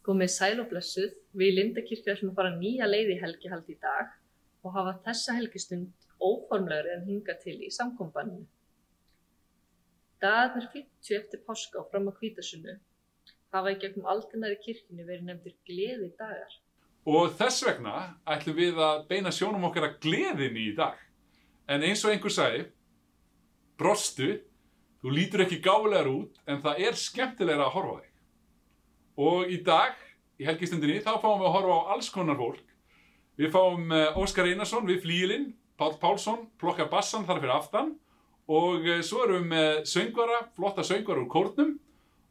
Komið sæl og blessuð, við í Lindakirkju ætlum að fara nýja leið í helgihald í dag og hafa þessa helgistund óformlegri en hingað til í samkomubanninu. Dagarnir 50 eftir páska og fram á hvítasunnu hafa í gegnum aldirnar í kirkjunni verið nefndir gleðidagar. Og þess vegna ætlum við að beina sjónum okkar að gleðinni í dag. En eins og einhver sagði, brostu, þú lítur ekki gáfulegar út en það er skemmtilegra að horfa á þig. Og í dag, í helgistundinni, þá fáum við að horfa á alls konar fólk. Við fáum Óskar Einarsson við flíilinn, Páll Pálsson plokkar bassann þar fyrir aftan og svo erum við með söngvara, flotta söngvara úr kórnum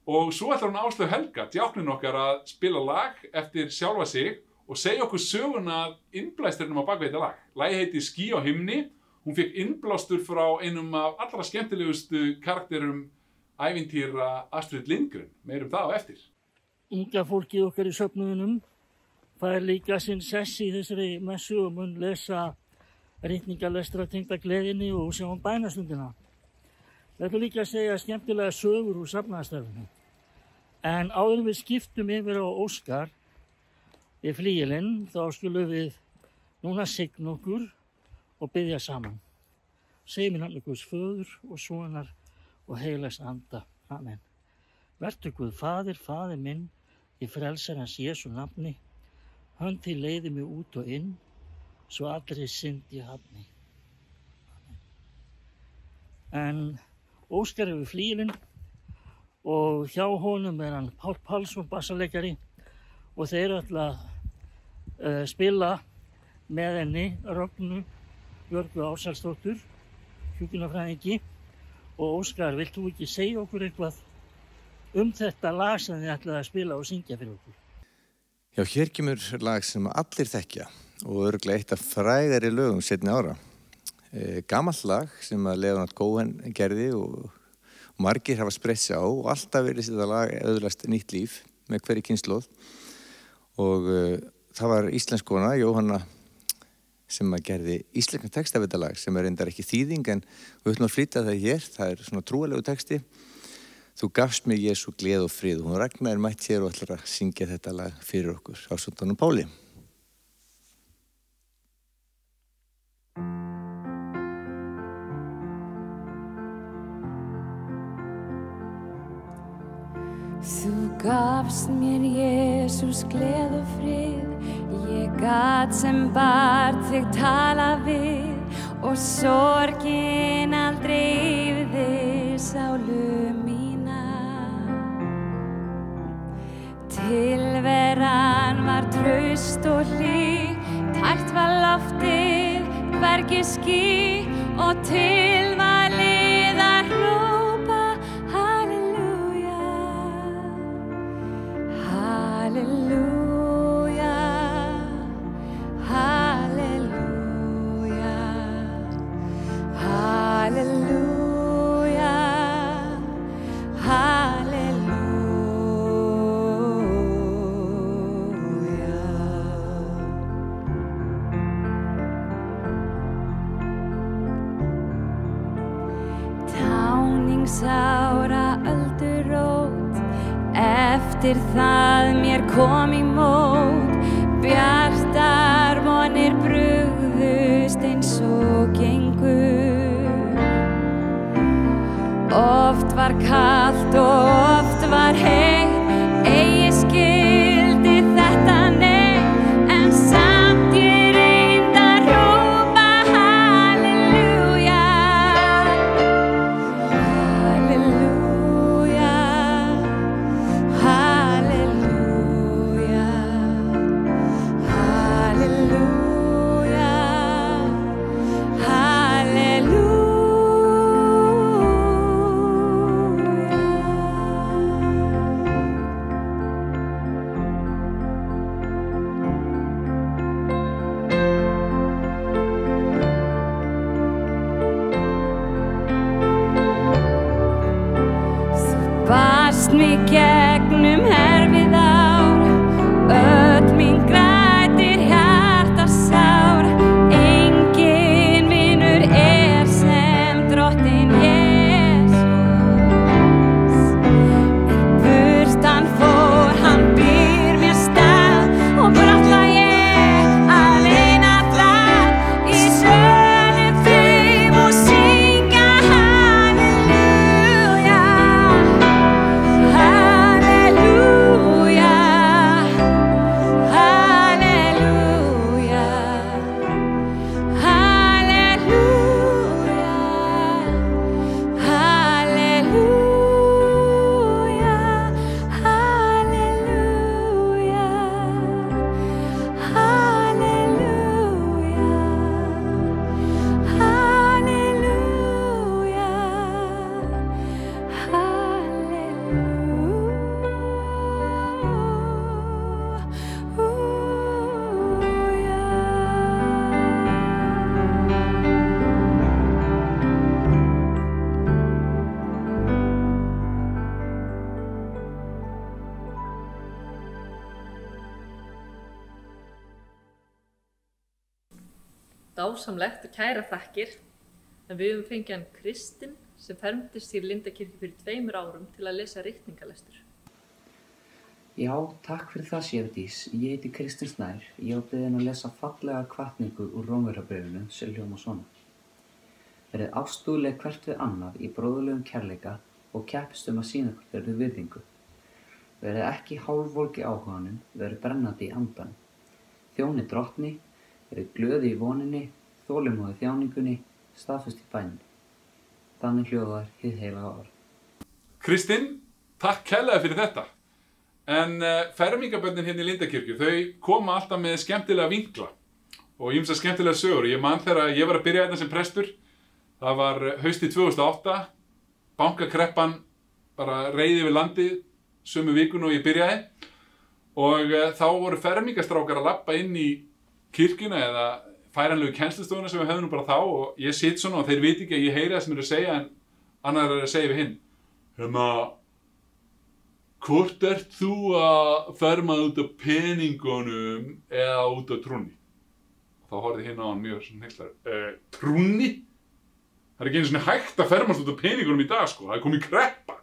og svo ætlar hún Áslaug Helga, djáknin okkar, að spila lag eftir sjálfa sig og segja okkur söguna af innblæstrinum á bakvið þetta lag. Lagið heitir Ský á himni. Hún fékk innblástur frá einum af allra skemmtilegustu karakterum ævintýra Astrid Lindgren. Meir það á eftir. Unga fólkið okkar í söfnuðunum fær líka sinn sess í þessari messu og mun lesa ritningalestra tengda gleðinni og sjá bænastundina. Við ætlum líka að segja skemmtilega sögur úr safnaðarstarfinu. En áður en við skiptum yfir á Óskar við flíilinn, þá skulum við núna signa okkur og biðja saman. Segjum í nafni Guðs föður og sonar og heilags anda. Amen. Vertu Guð Faðir, Faðir minn, í frelsarans Jesú nafni, hann til leiði mig út og inn, svo allri synd ég hafni. En Óskar er við flíilinn og hjá honum er hann Páll Pálsson, bassaleikari, og þeir ætla að spila með henni Rögnu Björgu Ársælsdóttur, hjúkrunarfræðingi. Og Óskar, vilt þú ekki segja okkur eitthvað þetta lag sem þið ætlaði að spila og syngja fyrir okkur? Já, hér kemur lag sem allir þekkja og örugglega eitt af frægari lögum seinni ára. Gamalt lag sem að Leonard Cohen gerði og margir hafa spreytt sig á og alltaf verið þetta lag öðlast nýtt líf með hverri kynslóð. Og það var íslensk kona, Jóhanna, sem að gerði íslenskan text af þetta lag sem er reyndar ekki þýðing en við ætlum að flytja það hér. Það er svona trúalegu texti. Þú gafst mér Jesú gleði og frið. Hún Ragnar er mætt hér og ætlar að syngja þetta lag fyrir okkur ásamt honum Páli. Þú gafst mér Jesús gleði og frið. Ég gat sem barn þig tala við og sorgin aldrei yfir sálu mína. Tilveran var traust og hlý, tært var loftið, hvergi ský og til var lið að hrópa halleluja, halleluja. Sára öldurót, eftir það mér kom í mót, bjartar vonir brugðust eins og gengur. Oft var kalt og oft var heitt, eigi skildi þetta neitt, en samt ég reyndi að hrópa halleluja. Barst mig gegnum herfið ár, öll mín grætir hjarta sár. Enginn vinur er sem drottinn Jesús. Í burtan fór, hann býr mér dásamlegt og kæra þakkir. En við höfum fengið hann Kristinn sem fermdist í Lindakirkju fyrir 2 árum til að lesa ritningalestur. Já, takk fyrir það, Sérdís. Ég heiti Kristinn Snær. Ég var beðinn að lesa fallega hvatningu úr Rómverjabréfinu sem hljómar svona. Verið ástúðleg hvert við annað í bróðurlegum kærleika og keppist að sýna hverju virðingu. Verið ekki hálfvolgi áhuganum, verið brennandi í andanum. Þjóni drottni, verið glöði í voninni, þolinmóði þjáningunni, staðfest í bæninni. Þannig hljóðar hið heilaga orð. Kristinn, takk kærlega fyrir þetta. En fermingabörnin hérna í Lindakirkju, þau koma alltaf með skemmtilega vinkla og ýmsa skemmtilega sögur. Ég man þegar ég var að byrja hérna sem prestur, það var haustið 2008, bankakreppan bara reið yfir landið sömu vikuna og ég byrjaði og þá voru fermingastrákar að labba inn í kirkjuna eða færanlegu kennslustofuna sem við höfðum nú bara þá og ég sitt svona og þeir viti ekki að ég heyri það sem þeir eru að segja en annar er að segja við hinn. Hvort ert þú að ferma út af peningunum eða út af trúnni? Þá horfði hinn á hann mjög svona hneykslaður. Trúnni? Það er ekki einu svona hægt að fermast út af peningunum í dag sko, það er komið kreppa.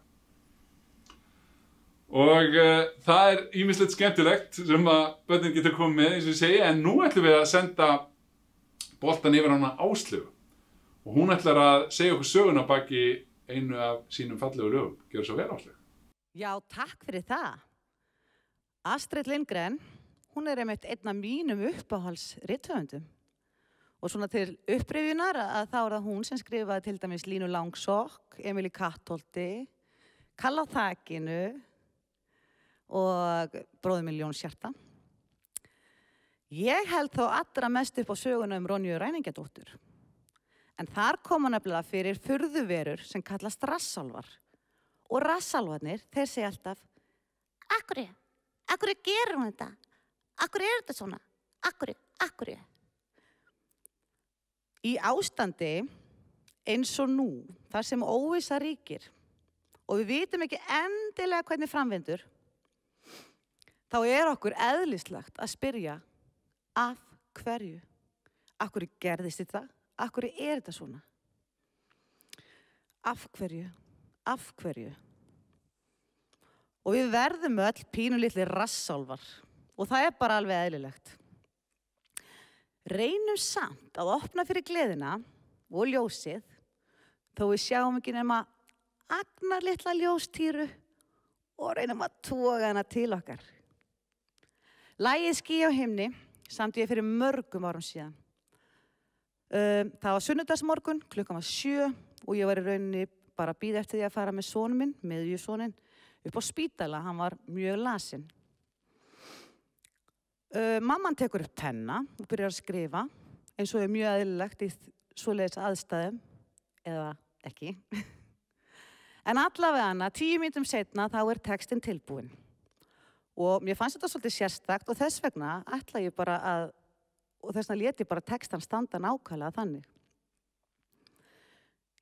Og það er ýmislegt skemmtilegt sem að börnin getur komið með eins og ég segi, en nú ætlum við að senda boltan yfir hana Áslaugu og hún ætlar að segja okkur söguna baki einu af sínum fallegu lögum. Gjörðu svo vel, Áslaug. Já, takk fyrir það. Astrid Lindgren, hún er einmitt einn af mínum uppáhaldsrithöfundum. Og svona til upprifjunar að þá er það hún sem skrifaði til dæmis Línu Langsokk, Emil í Kattholti, Kalla á þakinu og Bróðir minn Ljónshjarta. Ég held þó allra mest upp á söguna Ronju Ræningjadóttur. En þar koma nefnilega fyrir furðuverur sem kallast rassálfar. Og rassálfarnir, þeir segja alltaf, Akkurru gerir hún þetta? Akkurru þetta svona? Akkurru? Í ástandi eins og nú, þar sem óvissa ríkir, og við vitum ekki endilega hvernig framvindur, þá er okkur eðlislegt að spyrja af hverju? Af hverju gerðist þetta? Af hverju er þetta svona? Af hverju? Og við verðum öll pínulitli rassálfar og það er bara alveg eðlilegt. Reynum samt að opna fyrir gleðina og ljósið þó við sjáum ekki nema agnarlitla ljóstýru og reynum að toga hana til okkar. Lagið Ský á himni samdi ég fyrir mörgum árum síðan. Það var sunnudagsmorgun, klukkan var 7 og ég var í rauninni bara að bíða eftir því að fara með soninn minn, miðjusoninn, upp á spítala, hann var mjög lasinn. Mamman tekur upp penna og byrjar að skrifa, eins og er mjög eðlilegt í svoleiðis aðstæðum, eða ekki. En allavega 10 mínútum seinna þá er textinn tilbúinn. Og mér fannst þetta svolítið sérstakt og þess vegna ætla ég bara að, og þess vegna lét ég bara textan standa nákvæmlega þannig.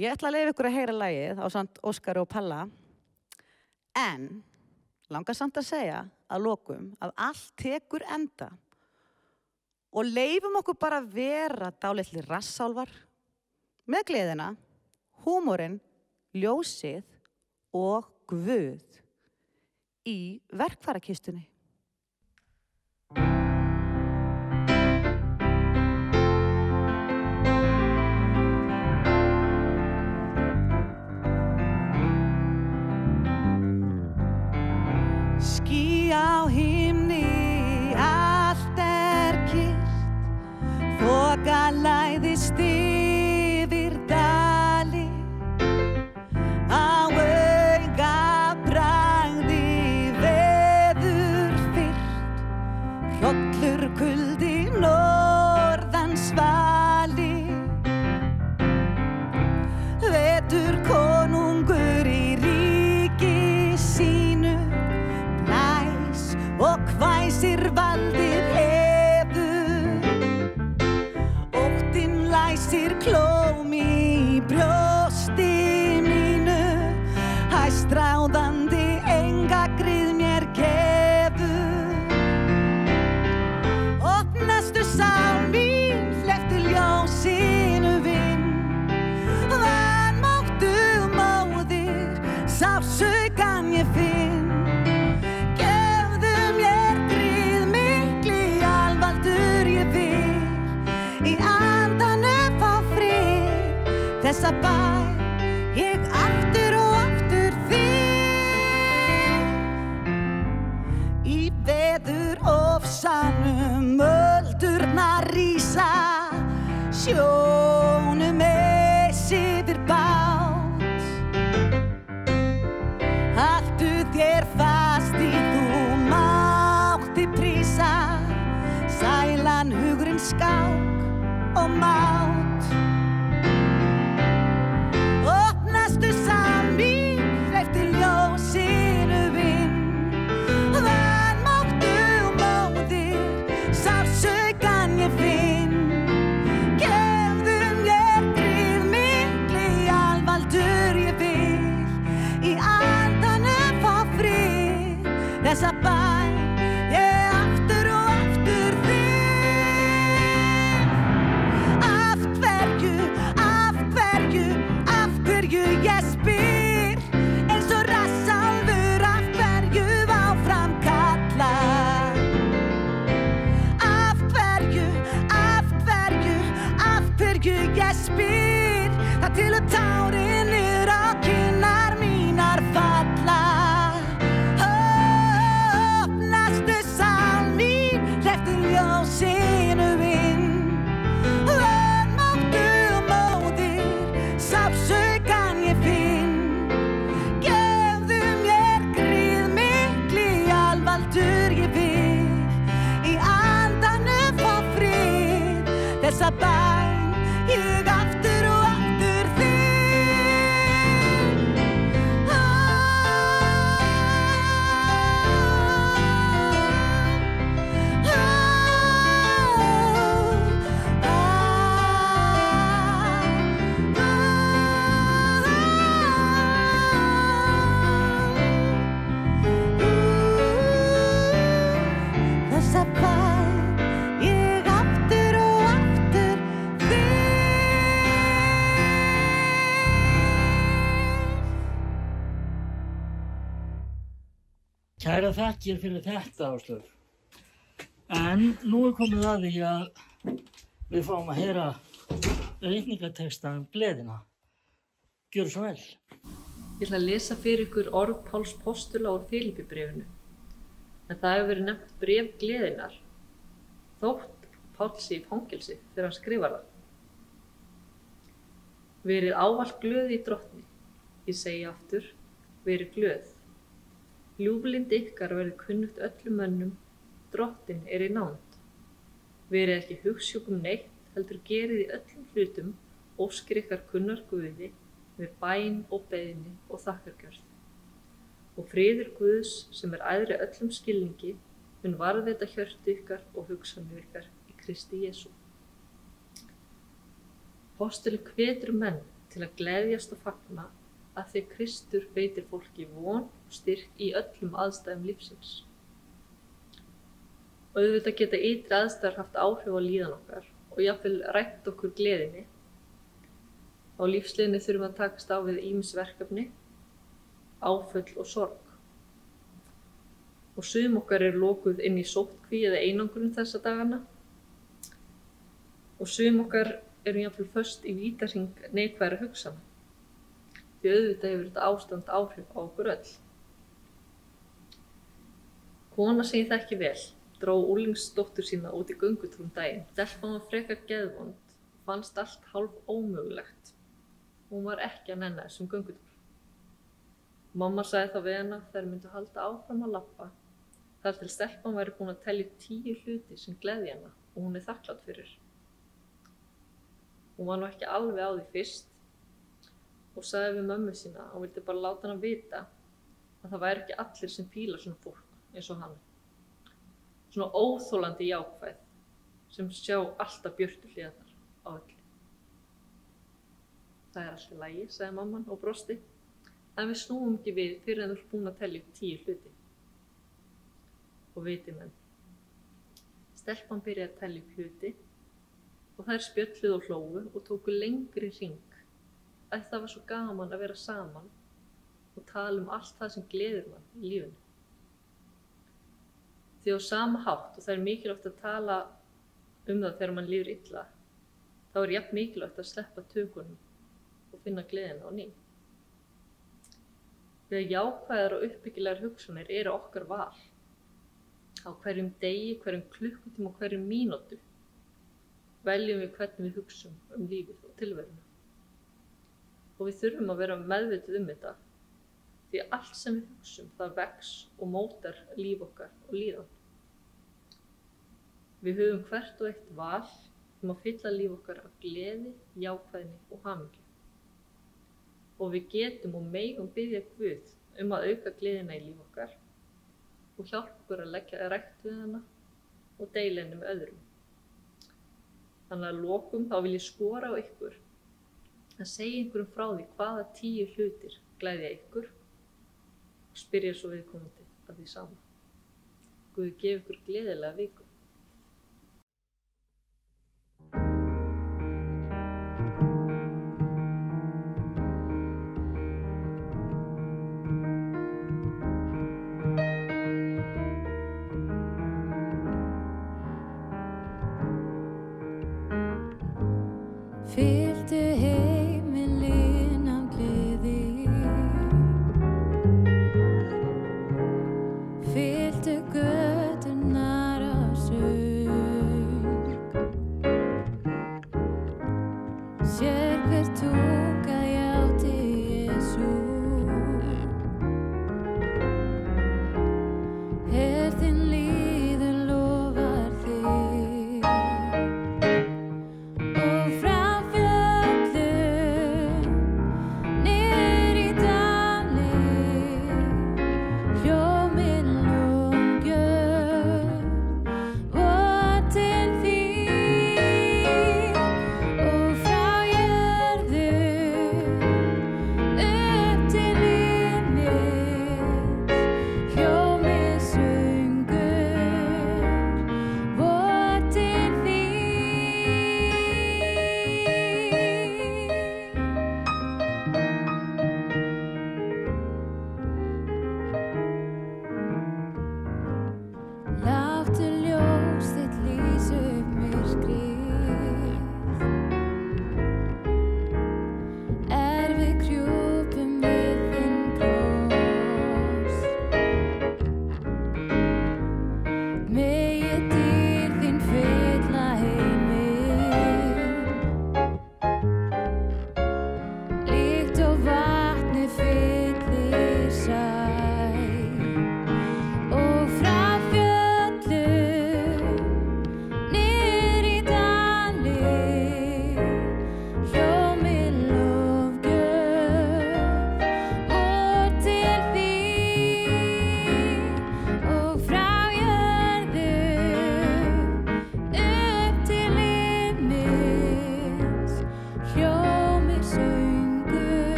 Ég ætla að leyfa ykkur að heyra lagið á samt Óskari og Palla, en langar samt að segja að lokum að allt tekur enda og leyfum okkur bara vera dálitlir rassálfar með gleðina, húmorinn, ljósið og Guð í verkfærakistunni. Ský á himni, allt er kyrrt, þoka læðist yfir dali, á augabragði veður þessa bæn ég aftur og aftur þig. Í veður ofsanum öldurnar rísa, sjónum eys yfir bát. Haltu þér fast í þú mátti prísa, sælan hugurinn skák og mát. Opnastu samvín, hleyptu ljósinu inn, vanmáttu og móðir, sársaukann ég finn. Gefðu mér grið mikli alvaldur ég vil, í andanum fá frið, þessa bæn ég aftur og aftur þig. Af hverju ég spyr, eins og rassálfur, af hverju áfram kallar. Af hverju ég spyr, það til að tárin niður á kinnar mínar falla. Opnastu sál mín, hleyptu ljósinu inn, vanmáttu og móðir, sársaukann ég finn. Gefðu mér grið mikli alvaldur ég vil, í andanum fá frið, þessa bæn ég aftur og aftur þig. Þessa bæn ég aftur og aftur Kæra þakkir fyrir þetta, Áslaug. En nú er komið að því að við fáum að heyra ritningatexta gleðina. Gjörðu svo vel. Ég ætla að lesa fyrir ykkur orð Páls postula úr Filippibréfinu. En það hefur verið nefnt bréf gleðinnar, þótt Páll sé í fangelsi þegar hann skrifar það. Verið ávallt glöð í drottni. Ég segi aftur, verið glöð. Ljúflyndi ykkar verði kunnugt öllum mönnum, drottin er í nánd. Verið ekki hugsjúkum neitt, heldur gerið í öllum hlutum óskir ykkar kunnar Guði með bæn og beiðni og þakkargjörð. Og friður Guðs sem er æðri öllum skilningi mun varðveita hjörtu ykkar og hugsanir ykkar í Kristi Jesú. Postulinn hvetur menn til að gleðjast og fagna að því Kristur veitir fólki von og styrk í öllum aðstæðum lífsins. Og auðvitað geta ytri aðstæður haft áhrif á líðan okkar og jafnvel rætt okkur gleðinni. Á lífsleiðinni þurfum að takast á við ýmis verkefni, áföll og sorg. Og sum okkar lokuð inn í sóttkví eða einangrun þessa dagana. Og sum okkar jafnvel föst í vítahring neikvæðra hugsana. Því auðvitað hefur þetta ástand áhrif á okkur öll. Kona sem ég þekki vel dró úrlingsdóttur sína út í göngutúr daginn. Stelpan var frekar geðvond og fannst allt hálf ómögulegt. Hún var ekki að nenna þessum göngutúr. Mamma sagði þá við hana þær myndu halda áfram að labba þar til stelpan væri búin að telja 10 hluti sem gleðja hana og hún er þakklát fyrir. Hún var nú ekki alveg á því fyrst og sagði við mömmu sína að hún vildi bara láta hana vita að það væri ekki allir sem fíla svona fólk eins og hann. Svona óþolandi jákvæð sem sjá alltaf björtu hliðarnar á öllu. Það er allt í lagi, sagði mamman og brosti, en við snúum ekki við fyrir en þú ert búin að telja 10 hluti. Og viti menn, stelpan byrjaði að telja hluti og þær spjölluðu og hlógu og tóku lengri hring að það var svo gaman að vera saman og tala allt það sem gleður mann í lífinu. Því á sama hátt og það er mikilvægt að tala það þegar mann líður illa, þá er jafn mikilvægt að sleppa tökunum finna gleðina á ný. Þegar jákvæðar og uppbyggilegar hugsanir eru okkar val, á hverjum degi, hverjum klukkutíma og hverjum mínútu, veljum við hvernig við hugsum lífið og tilveruna. Og við þurfum að vera meðvituð þetta, því allt sem við hugsum það vex og mótar líf okkar og líðan. Við höfum hvert og eitt val að fylla líf okkar af gleði, jákvæðni og hamingju. Og við getum og megum biðja Guð að auka gleðina í líf okkar og hjálpa okkur að leggja rækt við hana og deila henni með öðrum. Þannig að lokum þá vil ég skora á ykkur að segja einhverjum frá því hvaða 10 hlutir gleðja ykkur og spyrja svo viðkomandi að því sama. Guð gefi ykkur gleðilega viku. Fylltu heimilin af gleði, fylltu göturnar af söng. Sér hver tunga játi Jesú, þinn líður lofar þig. Og frá jörðu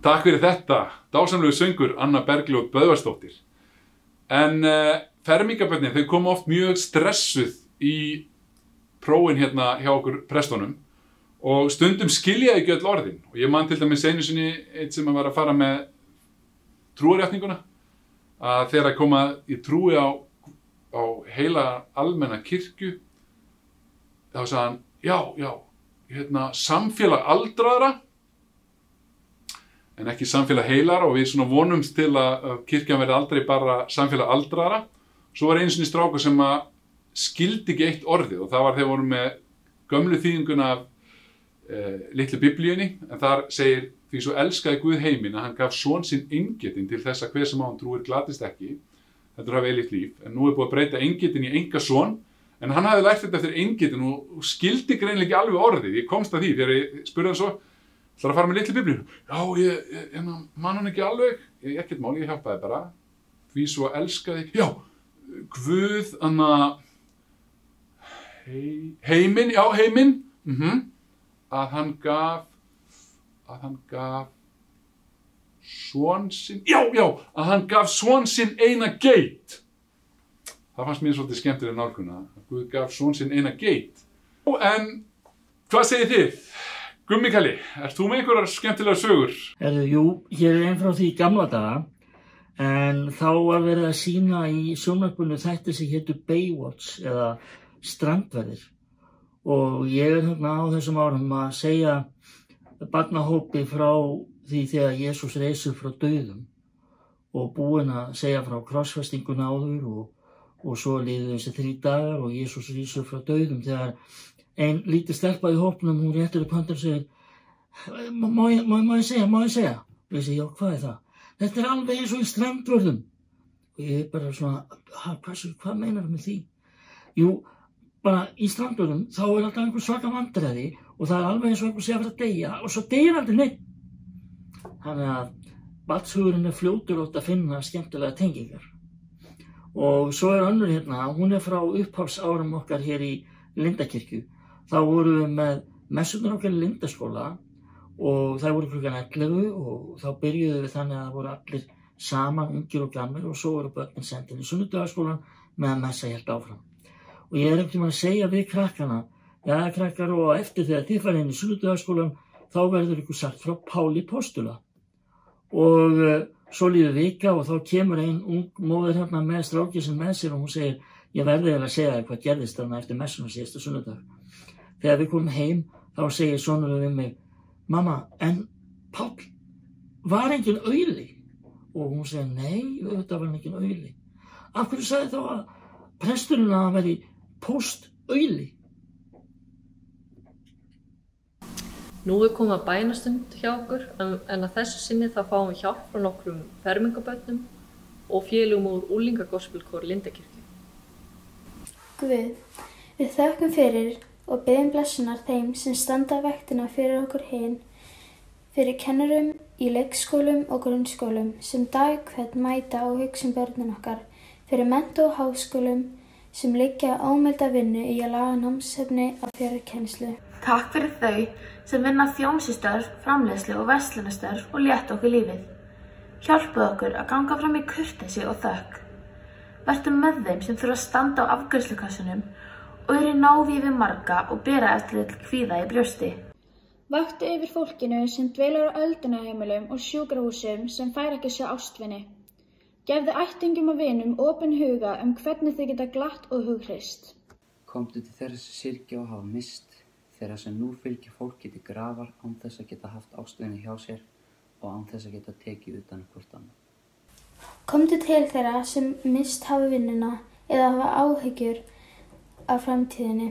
Takk fyrir þetta, dásamlegu söngur Anna Bergljót Böðvarsdóttir. En fermingabörnin, þau koma oft mjög stressuð í prófin hérna hjá okkur prestunum og stundum skilja ekki öll orðin. Og ég man til dæmis einu sinni eitt sem var að fara með trúarjátninguna, að þegar að koma í trúi á heila almenna kirkju, þá sagði hann, já, samfélag aldraðra, en ekki samfélag heilara, og við svona vonumst til að kirkjan verði aldrei bara samfélag aldraðra. Svo var einu sinni strákur sem að skildi ekki eitt orðið, og það var þegar við vorum með gömlu þýðinguna af litlu biblíunni, en þar segir, því svo elskaði Guð heiminn að hann gaf son sinn eingetinn til þess að hver sem á hann trúir glatist ekki, þetta hafi eilíft líf. En nú er búið að breyta eingetinn í engason, en hann hafði lært þetta eftir eingetinn og skildi greinilega ekki alveg orðið. Ég komst að því þegar ég spurði hann svo, ætlar að fara með litlu biblíu? Já, ég man hann ekki alveg. Ekkert mál, ég hjálpaði bara. Því svo elskaði, já, Guð, heiminn, að hann gaf son sinn, að hann gaf son sinn eina geit. Það fannst mér svolítið skemmtileg nálgun að Guð gaf son sinn eina geit. En hvað segir þið? Gummi Kalli, ert þú með einhverjar skemmtilegar sögur? Jú, hér er einn frá því gamla daga, en þá var verið að sýna í sjónvarpinu þætti sem hétu Baywatch eða Strandverðir. Og ég er hérna á þessum árum að segja barnahópi frá því þegar Jesús reis upp frá dauðum og búinn að segja frá krossfestinguna áður og svo liðu þessi 3 dagar og Jesús reis upp frá dauðum þegar ein lítið stelpa í hópnum, hún réttir upp höndin og segir, má ég segja? Og ég segi, já, hvað er það? Þetta er alveg eins og í Strandvörðum. Og ég er bara svona, hvað meinar það með því? Jú, bara í Strandvörðum, þá er alltaf einhver svaka vandræði og það er alveg eins og einhver sé að vera að deyja og svo deyjar aldrei neitt. Þannig að barnshugurinn er fljótur átt að finna skemmtilega tengingar. Og svo er önnur hérna, hún er frá upphafsárum okkar hér í Lindakirkju. Þá vorum við með messurnar okkar í Lindaskóla og það voru klukkan 11 og þá byrjuðum við þannig að það voru allir saman, ungir og gamlir, og svo voru börnin sendin í sunnudagaskólan meðan messa hélt áfram. Og ég er einhvern veginn að segja við krakkana, já krakkar, og eftir þegar þið farið inn í sunnudagaskólan þá verður ykkur sagt frá Páli postula. Og svo líður vika og þá kemur ein ung móðir hérna með strákisinn með sér og hún segir, ég verði að segja þér hvað gerðist þarna eftir messuna síðasta sunnudag. Þegar við komum heim þá segir sonurinn við mig, mamma, en Páll, var enginn auli? Og hún segir, nei, auðvitað var enginn auli. Af hverju sagði þá að presturinn að hann veri post-auli? Nú er komið að bænastund hjá okkur, en að þessu sinni þá fáum við hjálp frá nokkrum fermingabörnum og félögum úr unglingagospelkór Lindakirkju. Guð, við þökkum fyrir og biðjum blessunar þeim sem standa vaktina fyrir okkur hin, fyrir kennurum í leikskólum og grunnskólum sem dag hvern mæta og hugsa börnin okkar, fyrir mennta- og háskólum sem liggja ámelda vinnu í að laga námsefni á fjarkennslu. Takk fyrir þau sem vinna þjónustustörf, framleiðslu og verslunarstörf og létta okkur lífið. Hjálpuð okkur að ganga fram í kurteisi og þökk. Vertu með þeim sem þurfa að standa á afgreiðslukassanum og eru návíð við marga og bera eftir kvíða í brjósti. Vaktu yfir fólkinu sem dvelur á öldrunarheimilum og sjúkrahúsum sem fær ekki sjá ástvini. Gefðu ættingjum og vinum opinn huga hvernig þið geta glatt og hughrist. Komdu til þeirra sem syrgja og hafa misst, þeirra sem nú fylgja fólki til grafar án þess að geta haft ástvini hjá sér og án þess að geta tekið utan hvort annað. Komdu til þeirra sem misst hafa vinnuna eða hafa áhyggjur af framtíðinni.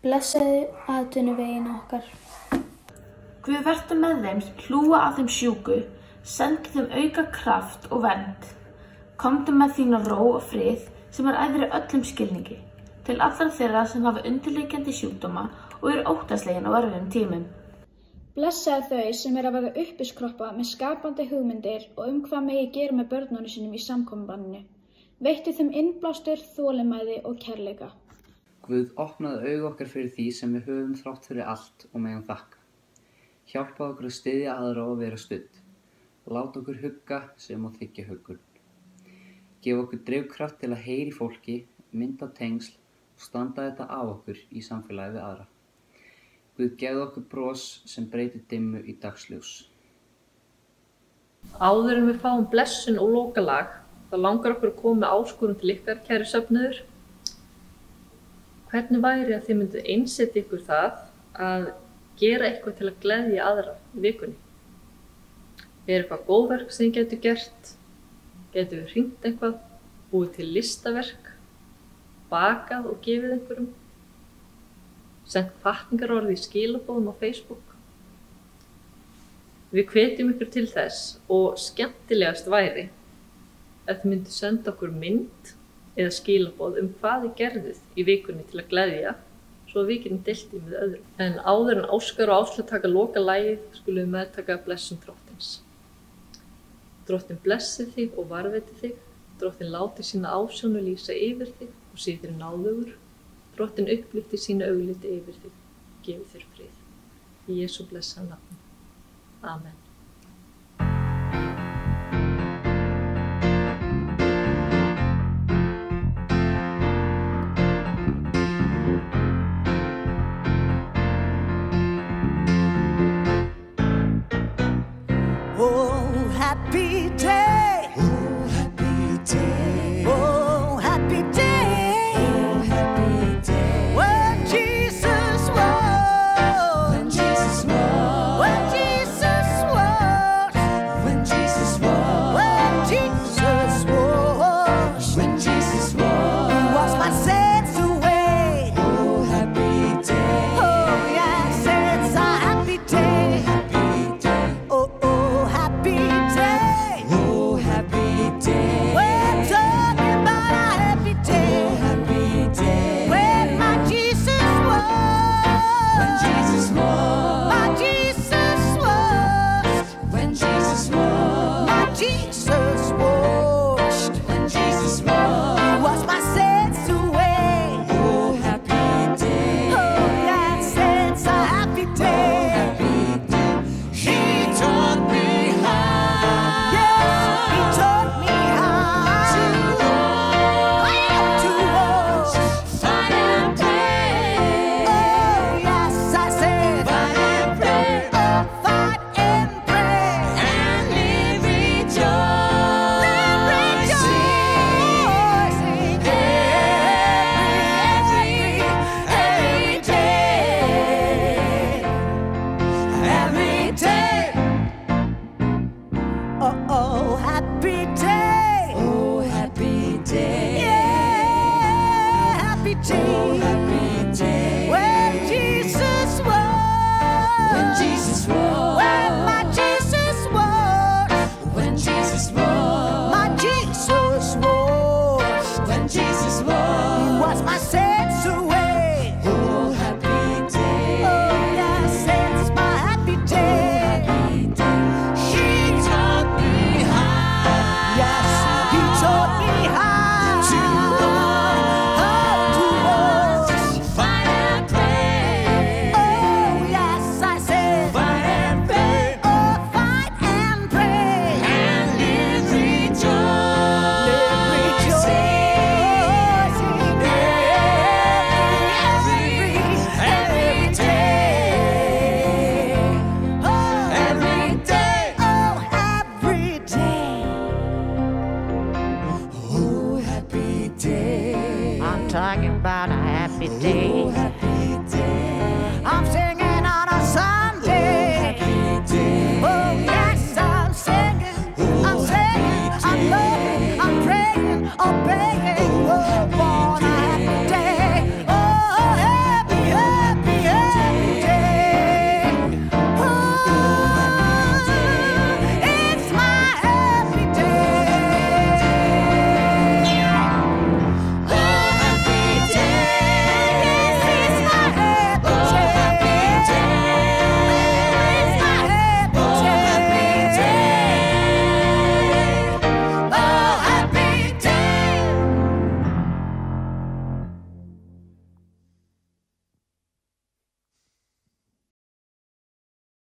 Blessaðu atvinnuvegina okkar. Guð, vertu með þeim sem hlúa að þeim sjúku, sendu þeim auka kraft og vernd. Komdu með þína ró og frið sem æðri öllum skilningi, til allra þeirra sem hafa undirliggjandi sjúkdóma og eru óttaslegin á erfiðum tímum. Blessaðu þau sem að verða uppiskroppa með skapandi hugmyndir og hvað megi gera með börnunum sínum í samkomubanninu. Veittu þeim innblástur, þolinmæði og kærleika. Guð, opnaðu augu okkar fyrir því sem við höfum þrátt fyrir allt og megum þakka. Hjálpa okkur að styðja aðra og vera studd. Lát okkur hugga sem og þiggja huggun. Gef okkur drifkraft til að heyra í fólki, mynda tengsl og standa þetta af okkur í samfélagi við aðra. Guð gefðu okkur bros sem breytir dimmu í dagsljós. Áður en við fáum blessun og lokalag, þá langar okkur að koma með áskorun til ykkar, kæru söfnuður. Hvernig væri að þið myndu einsetja ykkur það að gera eitthvað til að gleðja aðra í vikunni? Eitthvað góðverk sem þið getur gert? Getur við hringt eitthvað, búið til listaverk, bakað og gefið einhverjum? Sent hvatningarorð í skilaboðum á Facebook? Við hvetjum ykkur til þess og skemmtilegast væri að þið myndu senda okkur mynd eða skilaboð hvað þið gerðuð í vikunni til að gleðja, svo að við getum deilt því með öðrum. En áður en Óskar og Áslaug taka lokalagið skulum við meðtaka blessun Drottins. Drottinn blessi þig og varðveiti þig, Drottinn láti sína ásjónu lýsa yfir þig og sé þér náðugur, Drottinn upplyfti sína augliti yfir þig, gefi þér frið. Í Jesú blessa nafni. Amen.